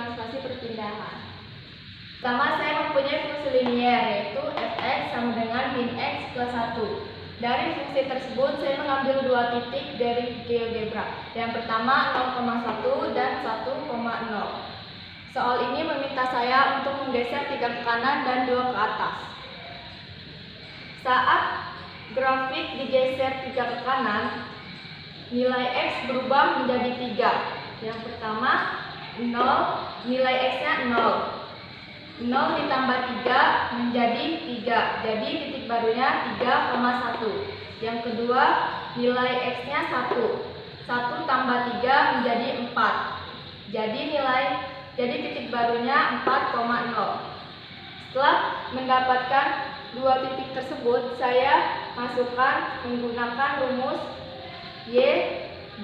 transformasi perpindahan. Pertama, saya mempunyai fungsi linier, yaitu fx sama dengan min x plus 1. Dari fungsi tersebut, saya mengambil dua titik dari GeoGebra. Yang pertama 0,1 dan 1,0. Soal ini meminta saya untuk menggeser 3 ke kanan dan 2 ke atas. Saat grafik digeser 3 ke kanan, nilai x berubah menjadi 3. Yang pertama 0, nilai x-nya 0. 0 ditambah 3 menjadi 3. Jadi titik barunya 3,1. Yang kedua, nilai x-nya 1. 1 tambah 3 menjadi 4. Jadi titik barunya 4,0. Setelah mendapatkan dua titik tersebut, saya masukkan menggunakan rumus y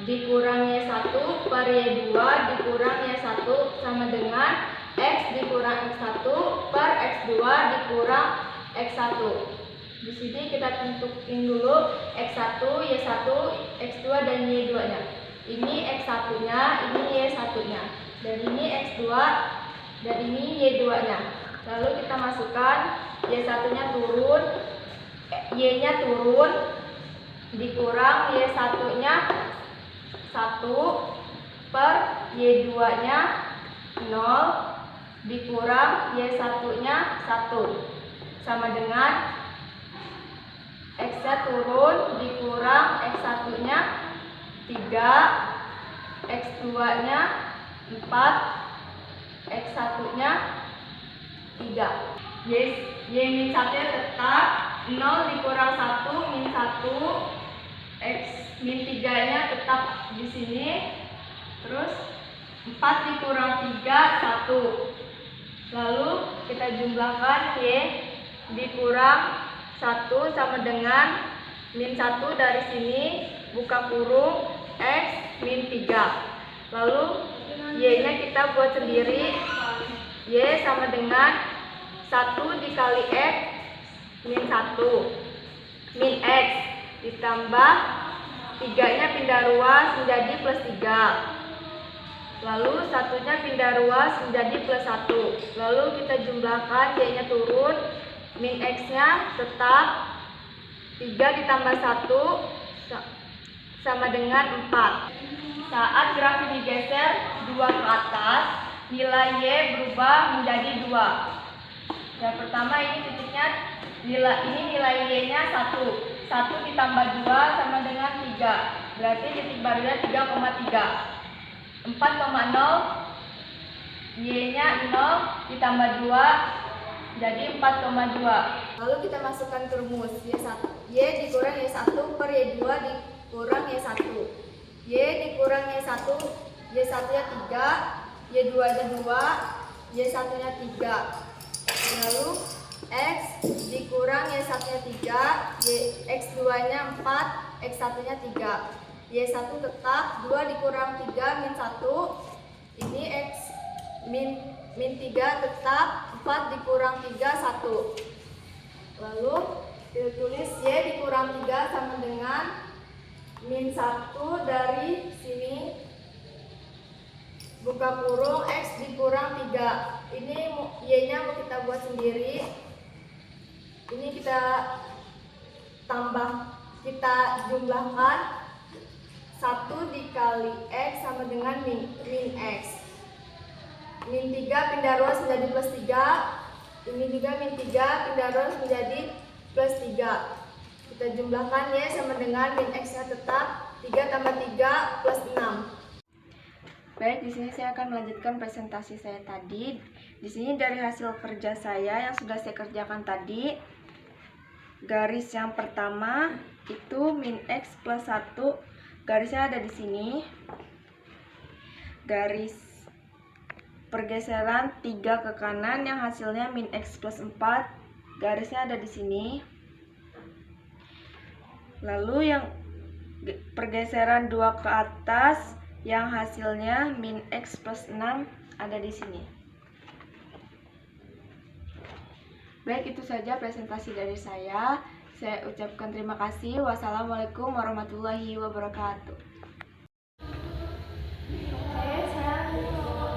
dikurang y1 per y2 dikurang y1 sama dengan x dikurang x1 per x2 dikurang x1. Di sini kita tentuin dulu x1, y1, x2 dan y2-nya. Ini x1-nya, ini y1-nya. Dan ini x2 dan ini y2-nya. Lalu kita masukkan y1-nya turun, y-nya turun dikurang y1-nya 1 per y2-nya 0 dikurang y1-nya 1 sama dengan x-nya turun dikurang x1-nya 3, x2-nya 4, x1-nya 3. Y min 1-nya tetap 0 dikurang 1 min 1, x min 3-nya tetap di sini. Terus 4 dikurang 3, 1. Lalu kita jumlahkan y dikurang 1 sama dengan min 1 dari sini, buka kurung, x min 3. Lalu y-nya kita buat sendiri, y sama dengan 1 dikali x min 1 min x ditambah 3-nya pindah ruas menjadi plus 3. Lalu 1-nya pindah ruas menjadi plus 1. Lalu kita jumlahkan, y-nya turun, min x-nya tetap 3 ditambah 1 sama dengan 4. Saat grafik digeser 2 ke atas, nilai y berubah menjadi 2. Yang pertama ini titiknya, nilai y-nya 1. 1 ditambah 2 sama dengan 3. Berarti titik barunya 3,3. 4,0, y-nya 0 ditambah 2 jadi 4,2. Lalu kita masukkan ke rumus y dikurang y1 per y2 dikurang y1. Y dikurang y1, y1-nya 3, y2-nya 2, y1-nya 3. Lalu x dikurang y1-nya 3, x2-nya 4, x1-nya 3. Y1 tetap 2 dikurang 3 min 1. Ini x min 3 tetap 4 dikurang 3 1. Lalu kita tulis y dikurang 3 sama dengan min 1 dari sini, buka kurung, x dikurang 3. Ini y-nya mau kita buat sendiri. Ini kita jumlahkan, 1 dikali x sama dengan min x. Min 3 pindah ruas menjadi plus 3. Ini juga min 3 pindah ruas menjadi plus 3. Kita jumlahkan y sama dengan min x-nya tetap 3 tambah 3 plus 6. Baik, di sini saya akan melanjutkan presentasi saya tadi. Di sini dari hasil kerja saya yang sudah saya kerjakan tadi, garis yang pertama itu min x plus 1. Garisnya ada di sini. Garis pergeseran 3 ke kanan yang hasilnya min x plus 4. Garisnya ada di sini. Lalu yang pergeseran 2 ke atas yang hasilnya min x plus 6 ada di sini. Baik, itu saja presentasi dari saya. Saya ucapkan terima kasih. Wassalamualaikum warahmatullahi wabarakatuh. Oke, saya mau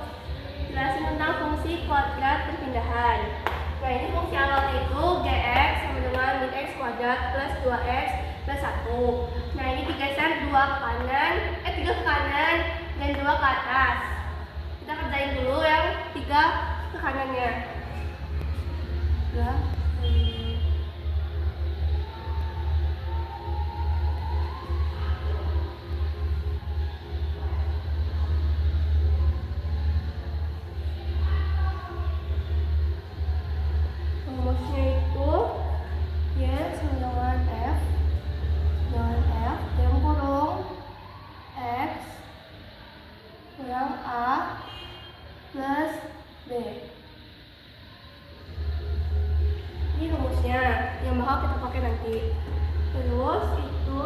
jelasin tentang fungsi kuadrat perpindahan. Nah, ini fungsi awalnya itu Gx sama dengan min x kuadrat plus 2x plus 1. Nah, ini digeser 3 ke kanan dan 2 ke atas. Kita kerjain dulu yang 3 ke kanannya. Ya. Rumusnya itu Y sama dengan F dalam kurung X kurang A plus B. Ini rumusnya yang bakal kita pakai nanti. Terus itu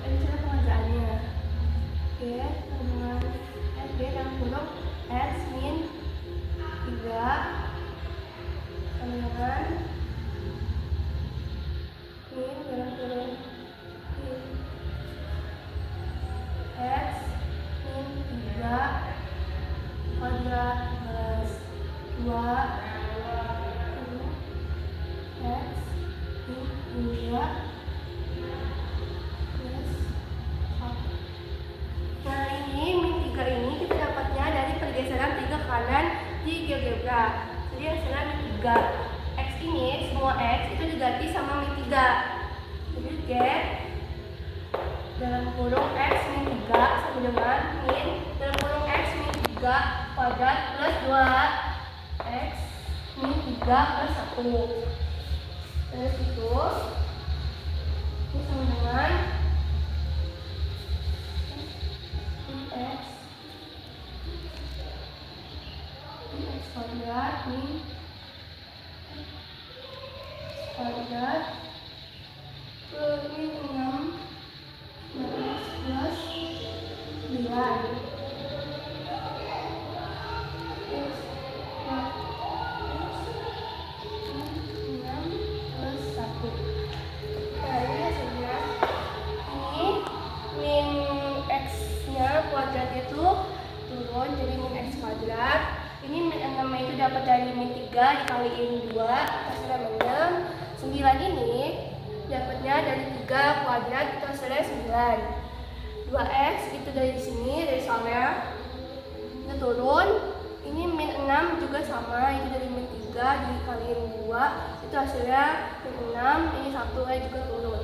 cara pengerjaannya. Y sama dengan FB dalam kurung X min 3 sama dengan min dalam kurung X min 3 kuadrat plus 2 X min 3 plus 1. Nah, ini min 3 ini kita dapatnya dari pergeseran 3 ke kanan di GeoGebra. Jadi hasilnya min 3. X ini, semua X itu diganti sama min 3. Jadi G dalam kurung X min 3 sama dengan min dalam kurung X min 3 kuadrat plus 2 X min 3 plus 1. Terus itu ini sama dengan X kuadrat min kuadrat min 6 plus 9 kuadrat itu turun jadi min x kuadrat. Ini min 6 itu dapat dari min 3 dikaliin 2 hasilnya 6. 9 ini dapatnya dari 3 kuadrat itu hasilnya 9. 2x itu dari sini dari soalnya itu turun. Ini min 6 juga sama, itu dari min 3 dikaliin 2 itu hasilnya min 6. Ini 1 juga turun.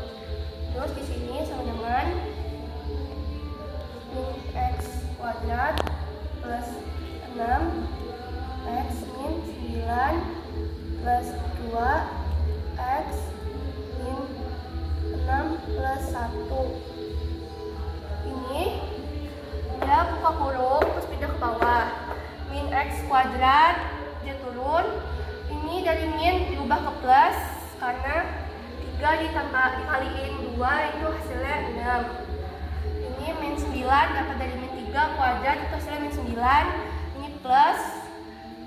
Terus di sini sama dengan min x kuadrat plus 6 x min 9 plus 2 x min 6 plus 1. Ini dia buka kurung terus pindah ke bawah. Min x kuadrat dia turun. Ini dari min diubah ke plus karena 3 dikaliin 2 itu hasilnya 6. Ini min 9 dapat dari min 3 kuadrat itu hasilnya min 9. Ini plus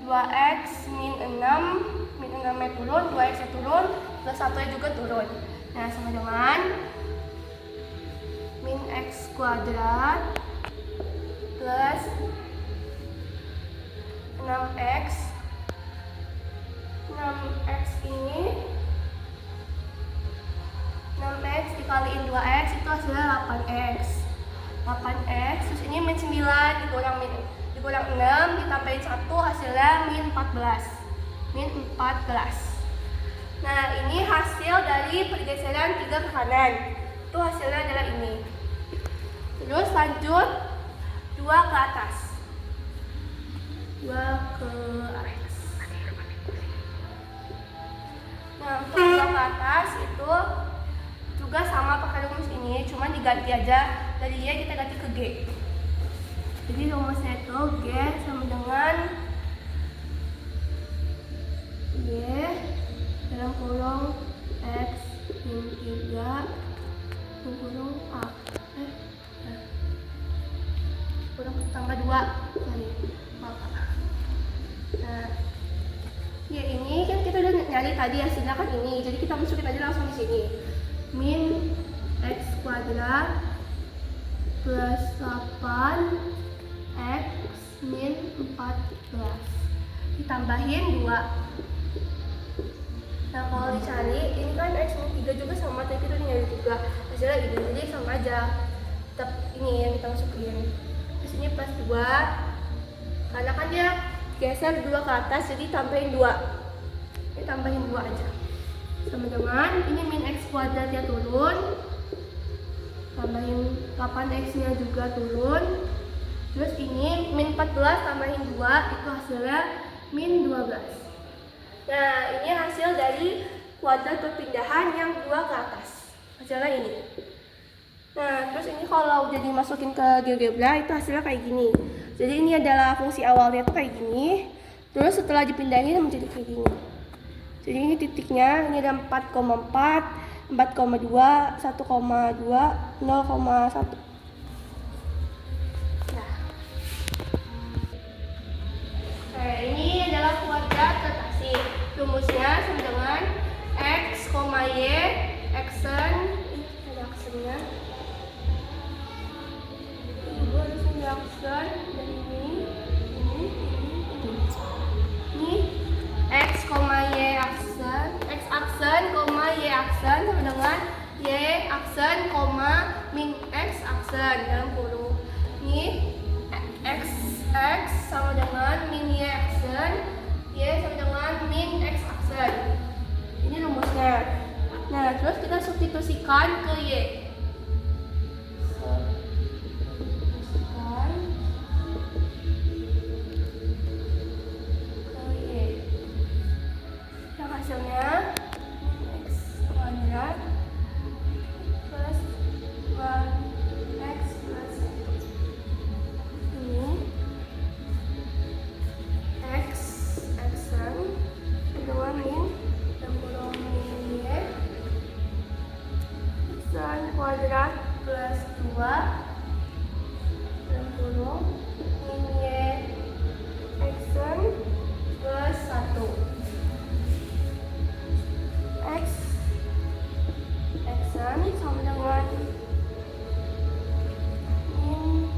2x min 6, min 6 nya turun, 2x nya turun, plus 1 nya juga turun. Nah, sama dengan min x kuadrat plus 6x. 6x ini 6x dikaliin 2x itu hasilnya 8x. 8x terus ini min 9 dikurang 6 ditambahin 1 hasilnya min 14. Min 14. Nah, ini hasil dari pergeseran 3 ke kanan. Itu hasilnya adalah ini. Terus lanjut 2 ke atas. 2 ke atas. Nah, untuk 2 ke atas itu juga sama pakai rumus ini, cuma diganti aja dari Y kita ganti ke G. Jadi rumusnya itu G sama dengan Y dalam kurung X min 3 dalam kurung A kurung tambah 2 sorry maaf. Nah, ya ini kan kita udah nyari tadi hasilnya kan ini, jadi kita masukin aja langsung di sini. Min x kuadrat plus 8 x min 14. Ditambahin 2. Nah, kalau dicari, ini kan X min 3 juga sama, tadi kita nyari juga. Hasilnya ini, jadi sama aja. Tetap ini yang kita masukin. Terus ini plus 2. Karena kan dia geser 2 ke atas, jadi tambahin 2. Ini tambahin 2 aja. Sama dengan ini min X kuadratnya turun. Tambahin 8X-nya juga turun. Terus ini min 14 tambahin 2, itu hasilnya min 12. Nah, ini hasil dari kuadrat perpindahan yang 2 ke atas. Hasilnya ini. Nah, terus ini kalau udah dimasukin ke GeoGebra itu hasilnya kayak gini. Jadi ini adalah fungsi awalnya tuh kayak gini. Terus setelah dipindahin menjadi kayak gini. Jadi ini titiknya, ini ada 4,4, 4,2, 1,2, 0,1. Nah, ini adalah kuadrat rotasi. Rumusnya sama dengan X, Y, Xn, ini ada aksennya. Ibu harus ada aksen dari ini. Ini X, Y aksen, X aksen, Y aksen sama dengan Y aksen, min X aksen dalam kurung. Ini X sama dengan min Y aksen, Y sama dengan min X aksen. Ini rumusnya. Nah, terus kita substitusikan ke Y. Substitusikan ke Y. Yang hasilnya X kuadrat plus 1X plus 1. Ini X aksen dengan min dan kurung min Y aksen kuadrat plus 2 dan kurung min Y aksen plus 1. X aksen sama dengan min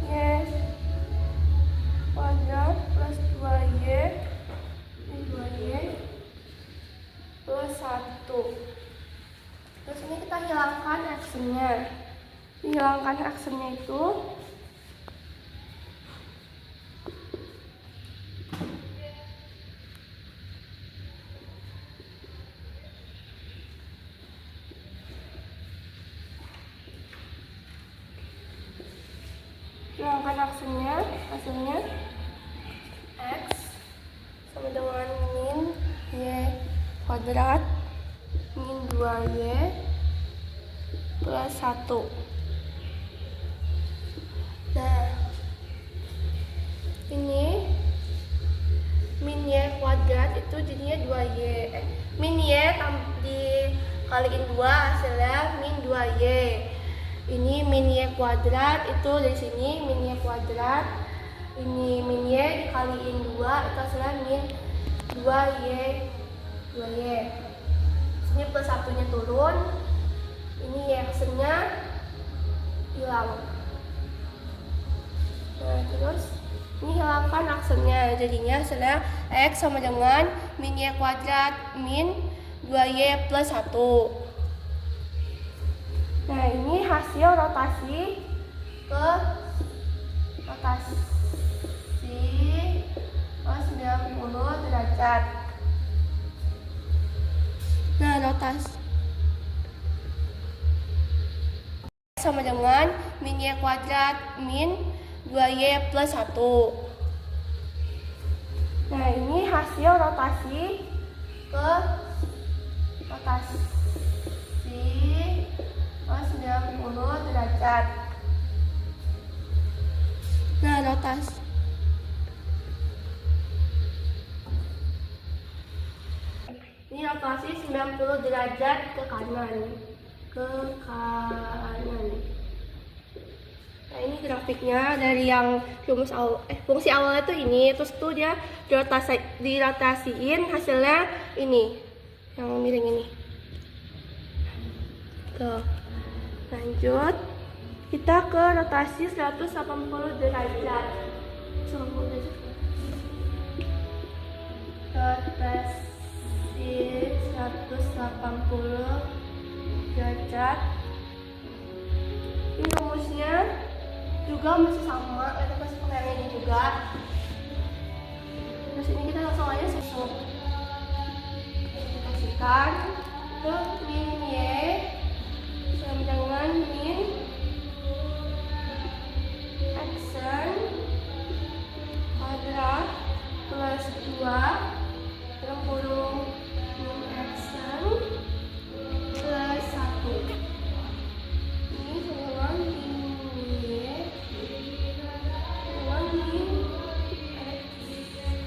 Y kuadrat plus 2Y plus 1. Terus ini kita hilangkan aksennya. Hilangkan aksennya itu hasilnya X sama dengan min Y kuadrat min 2Y plus 1. Nah, ini min Y kuadrat itu jadinya 2Y. Min Y dikaliin 2 hasilnya min 2Y. Ini min Y kuadrat itu dari sini min Y kuadrat. Ini min Y dikaliin 2 itu hasilnya min 2Y. Ini plus 1-nya turun. Ini Y aksennya hilang. Nah, terus ini hilangkan aksennya. Jadinya hasilnya X sama dengan min Y kuadrat min 2Y plus 1. Nah, ini hasil rotasi ke 90 derajat. Nah, rotasi sama dengan min Y kuadrat min 2Y plus 1. Nah, ini hasil rotasi ke 90 derajat. Nah, rotasi ini rotasi 90 derajat ke kanan. Nah, ini grafiknya dari yang fungsi awalnya tuh ini, terus tuh dia dirotasiin hasilnya ini yang miring ini. Tuh. Lanjut, kita ke rotasi 180 derajat. Sin 180 derajat. Ini rumusnya juga masih sama, kita masih pakai ini juga. Terus ini kita langsung aja susun. Kita kasihkan ke min y sama dengan min xn kuadrat plus 2 dalam kurung min xn plus 1. Ini sama min y sama min x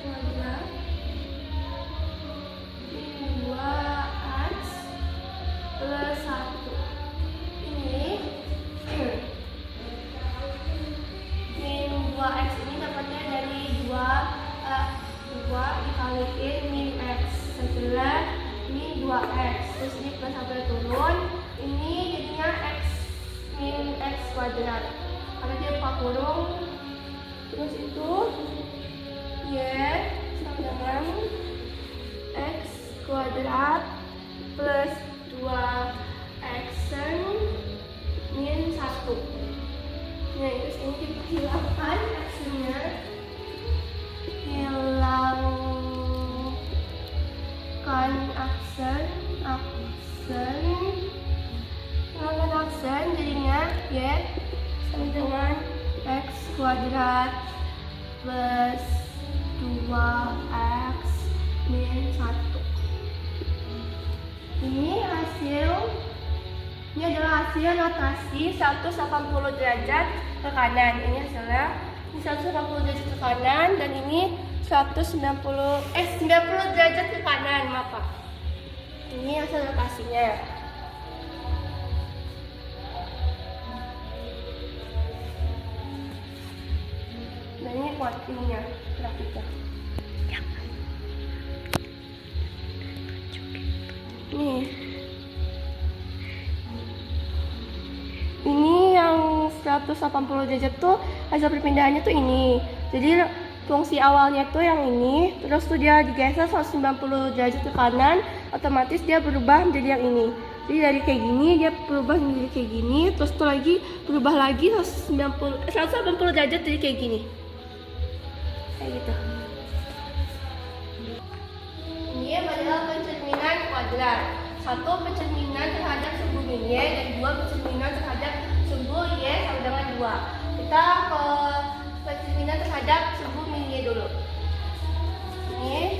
kuadrat min 2x plus 1. Ini min 2x ini dapatnya dari 2 dikaliin min x setelah min 2x, terus ini plus 1 turun, ini jadinya x min x kuadrat karena dia 4 kurung, terus itu y sama dengan x kuadrat plus 2xn min 1. Nah, terus ini kita hilangkan x-nya, hilangkan aksen jadinya y sama dengan x kuadrat plus 2x min 1. Ini adalah hasil rotasi 180 derajat ke kanan. Ini hasilnya, ini 180 derajat ke kanan dan ini 90 derajat ke kanan, maaf Pak. Ini hasil rotasinya. Dan ini kuantinya, grafiknya. Nih. Ini yang 180 derajat tuh hasil perpindahannya tuh ini. Jadi fungsi awalnya tuh yang ini, terus tuh dia digeser 190 derajat ke kanan, otomatis dia berubah menjadi yang ini. Jadi dari kayak gini dia berubah menjadi kayak gini, terus tuh lagi berubah lagi 180 derajat jadi kayak gini. Kayak gitu. Ini adalah pencerminan kuadrat. 1 pencerminan terhadap sumbu min y dan 2 pencerminan terhadap sumbu y sama dengan 2. Kita ke pencerminan terhadap sumbu min y dulu. Ini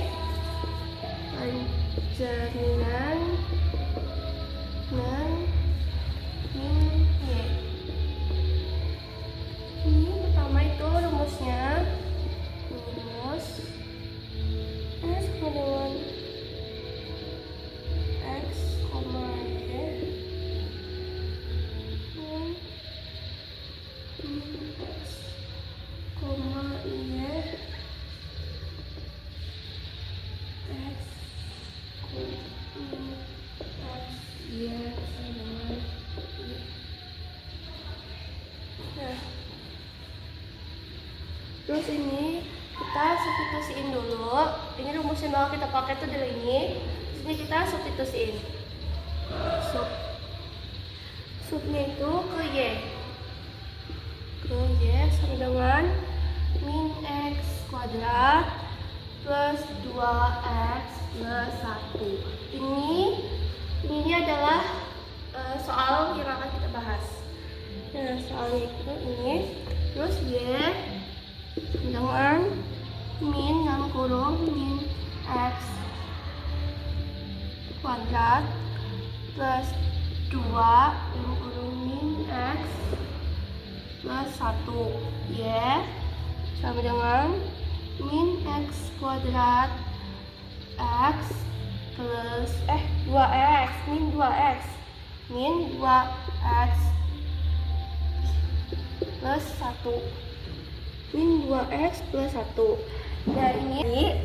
pencerminan min y. Ini pertama itu rumusnya. Rumus ini sama dengan x, y x, y terus ini kita substitusiin dulu. Ini rumus yang bakal kita pakai itu adalah ini. Ini kita substitusiin. Subnya itu ke y sama dengan min x kuadrat plus 2x plus 1. Ini adalah soal yang akan kita bahas. Nah, soalnya itu ini. Terus y dengan min dalam kurung min x kuadrat plus 2 dalam kurung min x plus 1 y sama dengan min x kuadrat x plus 2x min 2x plus 1 min 2x plus 1. Nah, ini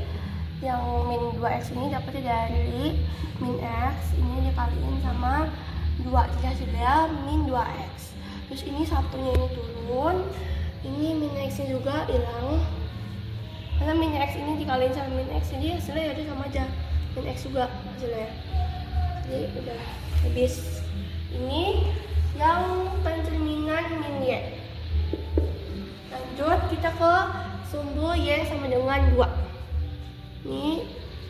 yang min 2x ini dapatnya dari min x ini dikaliin sama 2, jadi hasilnya min 2x. Terus ini satunya ini turun, ini min x nya juga hilang, Karena min x ini dikaliin sama min x, jadi hasilnya ya udah sama aja, min x juga hasilnya. Jadi udah habis. Ini yang pencerminan min y. Lanjut kita ke sumbu y sama dengan 2. Ini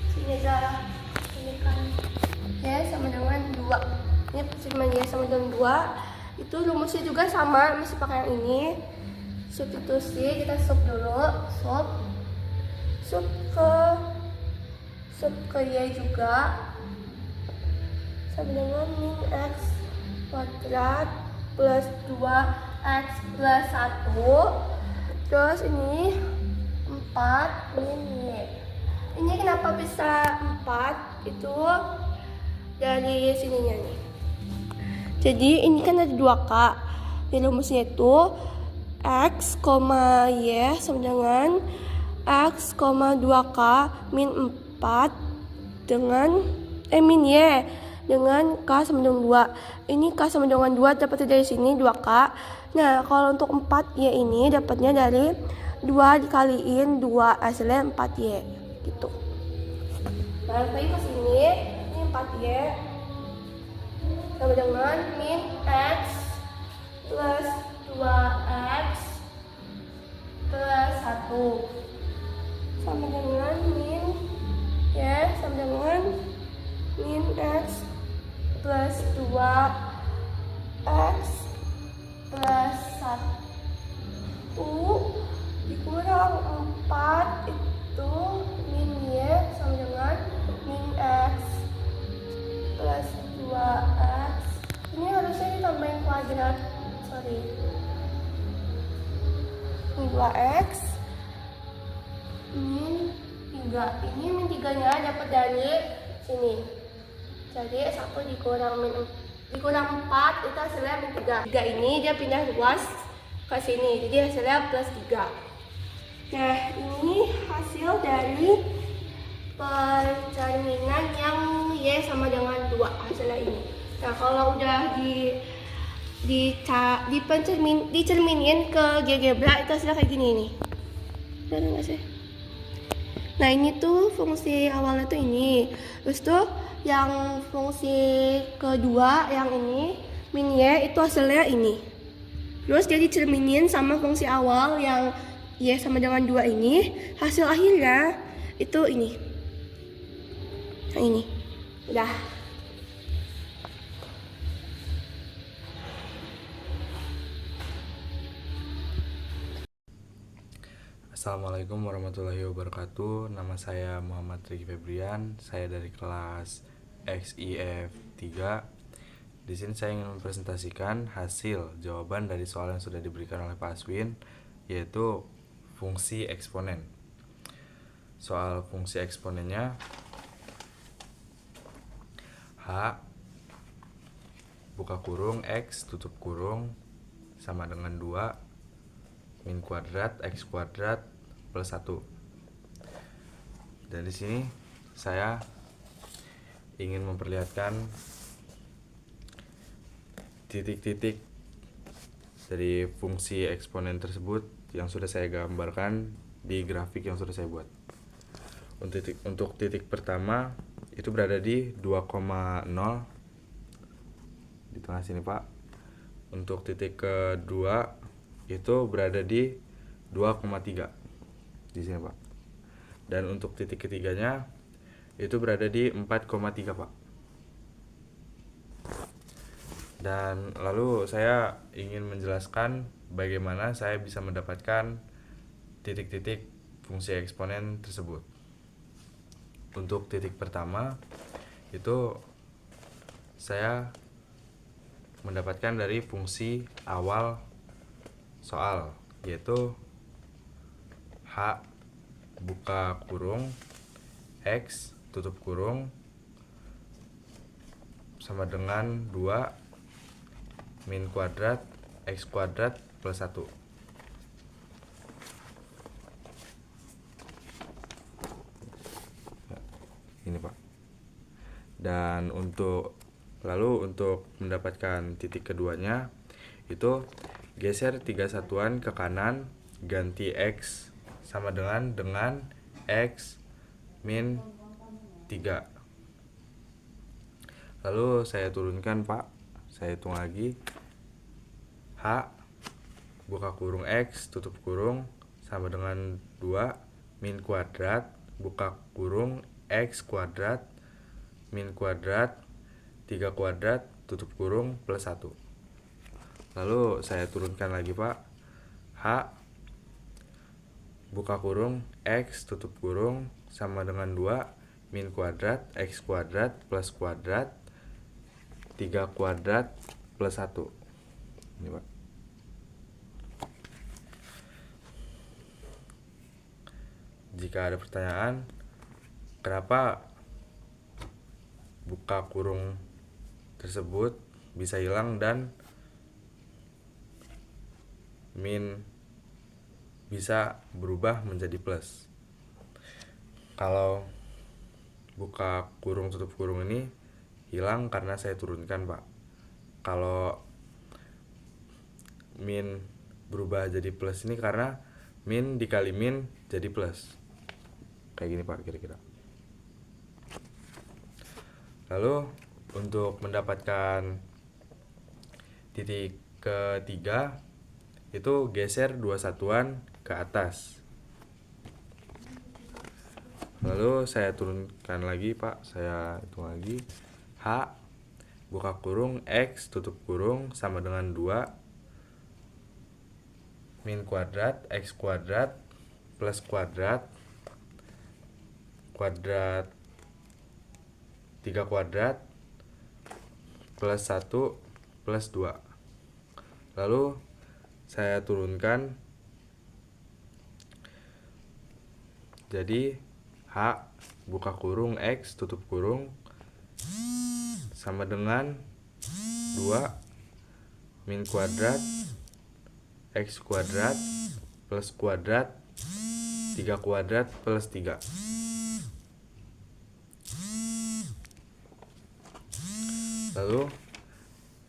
sini aja, ini kan y sama dengan 2. Ini pencerminan y sama dengan 2. Itu rumusnya juga sama, masih pakai yang ini. Substitusi, kita sub dulu, sub ke y juga sama dengan min x kuadrat plus 2x plus 1. Terus ini 4 min y. Ini kenapa bisa 4? Itu dari sininya nih. Jadi ini kan ada 2k. Di rumusnya itu x, y sama dengan x, 2k min 4 dengan min y dengan k sama dengan 2. Ini k sama dengan 2 dapatnya dari sini 2k. Nah, kalau untuk 4y ini dapatnya dari 2 dikaliin 2, hasilnya 4y gitu. Balik lagi ke sini, ini 4y sama dengan min x plus 2x plus 1 sama dengan min y sama dengan min x plus 2x plus 1 dikurang 4 itu min y sama dengan min x plus 2x. Ini harusnya ditambahin kuadrat, sorry. Ini 2x min 3. Ini min 3 nya dapat dari sini. Jadi 1 dikurang 4 itu hasilnya min 3. 3 ini dia pindah luas ke sini, jadi hasilnya plus 3. Nah, ini hasil dari pencerminan yang y sama dengan 2, hasilnya ini. Nah, kalau udah dicerminin ke GeoGebra itu hasilnya kayak gini nih. Benar nggak sih? Nah, ini tuh fungsi awalnya tuh ini. Terus tuh yang fungsi kedua yang ini min y itu hasilnya ini. Terus jadi cerminin sama fungsi awal yang y sama dengan 2 ini, hasil akhirnya itu ini. Yang ini. Udah. Assalamualaikum warahmatullahi wabarakatuh. Nama saya Muhammad Riki Febrian. Saya dari kelas XIF 3. Di sini saya ingin mempresentasikan hasil jawaban dari soal yang sudah diberikan oleh Pak Aswin, yaitu fungsi eksponen. Soal fungsi eksponennya H buka kurung X tutup kurung sama dengan 2 min kuadrat X kuadrat plus 1. Dan di sini saya ingin memperlihatkan titik-titik dari fungsi eksponen tersebut yang sudah saya gambarkan di grafik yang sudah saya buat. Untuk titik pertama itu berada di 2,0 di tengah sini, Pak. Untuk titik kedua itu berada di 2,3 di sini, Pak. Dan untuk titik ketiganya itu berada di 4,3, Pak. Dan lalu saya ingin menjelaskan bagaimana saya bisa mendapatkan titik-titik fungsi eksponen tersebut. Untuk titik pertama itu saya mendapatkan dari fungsi awal soal, yaitu H buka kurung X tutup kurung sama dengan 2 min kuadrat X kuadrat plus 1. Ini, Pak. Dan untuk mendapatkan titik keduanya itu geser 3 satuan ke kanan, ganti X sama dengan X min 3. Lalu saya turunkan Pak, saya hitung lagi. H buka kurung X tutup kurung sama dengan 2 min kuadrat buka kurung X kuadrat min kuadrat 3 kuadrat tutup kurung plus 1. Lalu saya turunkan lagi Pak. H buka kurung X tutup kurung sama dengan 2 min kuadrat X kuadrat plus kuadrat 3 kuadrat plus 1. Ini Pak. Jika ada pertanyaan, kenapa buka kurung tersebut bisa hilang dan min bisa berubah menjadi plus? Kalau buka kurung tutup kurung ini hilang karena saya turunkan Pak. Kalau min berubah jadi plus ini karena min dikali min jadi plus. Kayak gini Pak kira-kira. Lalu untuk mendapatkan titik ketiga itu geser 2 satuan ke atas. Lalu saya turunkan lagi Pak, saya hitung lagi. H buka kurung X tutup kurung sama dengan 2 min kuadrat X kuadrat plus kuadrat 3 kuadrat plus 1 plus 2. Lalu saya turunkan jadi H buka kurung X tutup kurung sama dengan 2 min kuadrat X kuadrat plus kuadrat 3 kuadrat plus 3. Lalu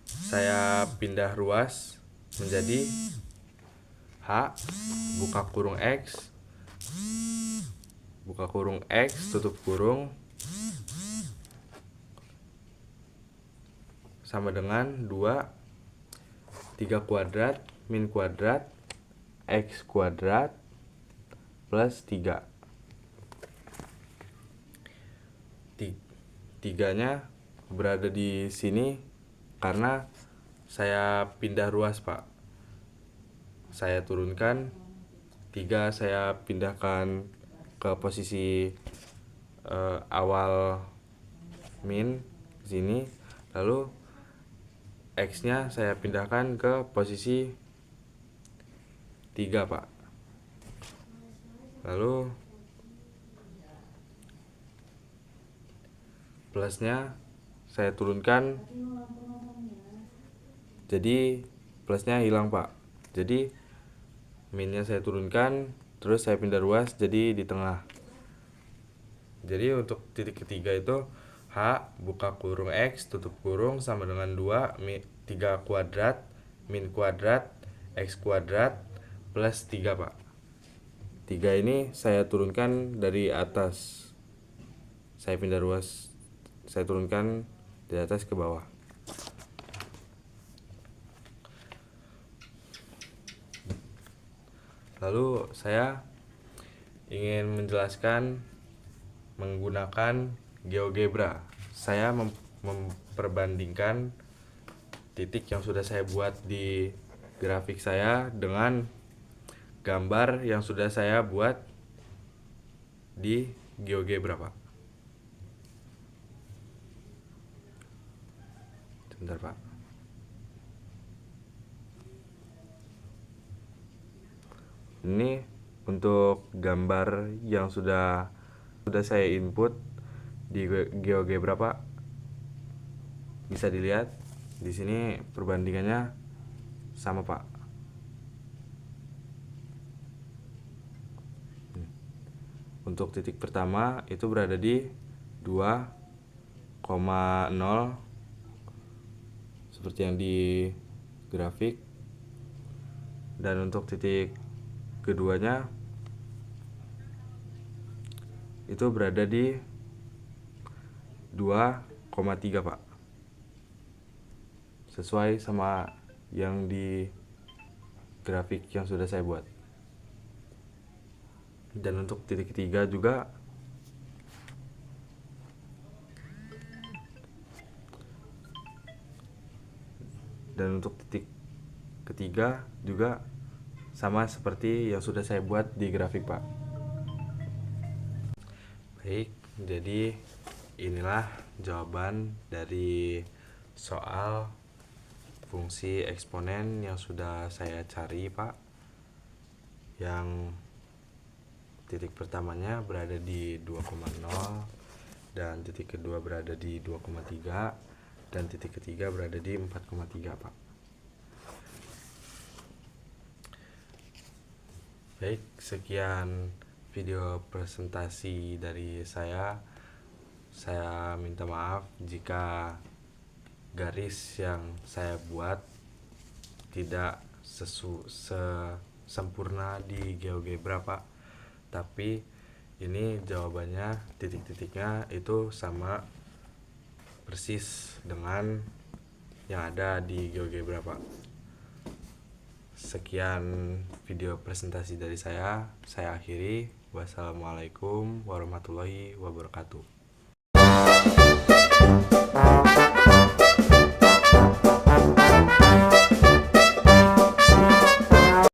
saya pindah ruas menjadi H buka kurung X tutup kurung sama dengan 2 3 kuadrat min kuadrat X kuadrat plus 3. Tiganya berada di sini karena saya pindah ruas Pak. Saya turunkan 3, saya pindahkan ke posisi awal min sini. Lalu X nya saya pindahkan ke posisi 3 Pak. Lalu plusnya saya turunkan, jadi plusnya hilang Pak. Jadi minnya saya turunkan, terus saya pindah ruas jadi di tengah. Jadi untuk titik ketiga itu H buka kurung X tutup kurung sama dengan 2 3 kuadrat min kuadrat X kuadrat plus 3 Pak. 3 ini saya turunkan dari atas. Saya pindah ruas, saya turunkan dari atas ke bawah. Lalu saya ingin menjelaskan menggunakan GeoGebra. Saya memperbandingkan titik yang sudah saya buat di grafik saya dengan gambar yang sudah saya buat di GeoGebra Pak. Sebentar Pak. Ini untuk gambar yang sudah saya input di GeoGebra Pak. Bisa dilihat di sini perbandingannya sama Pak. Untuk titik pertama itu berada di 2,0 seperti yang di grafik. Dan untuk titik keduanya itu berada di 2,3 Pak. Sesuai sama yang di grafik yang sudah saya buat. Dan untuk titik ketiga juga sama seperti yang sudah saya buat di grafik Pak. Baik, jadi inilah jawaban dari soal fungsi eksponen yang sudah saya cari Pak. Yang titik pertamanya berada di 2,0 dan titik kedua berada di 2,3 dan titik ketiga berada di 4,3 Pak. Baik, sekian video presentasi dari saya. Saya minta maaf jika garis yang saya buat tidak sempurna di GeoGebra Pak. Tapi ini jawabannya, titik-titiknya itu sama persis dengan yang ada di GeoGebra Pak. Sekian video presentasi dari saya akhiri. Wassalamualaikum warahmatullahi wabarakatuh.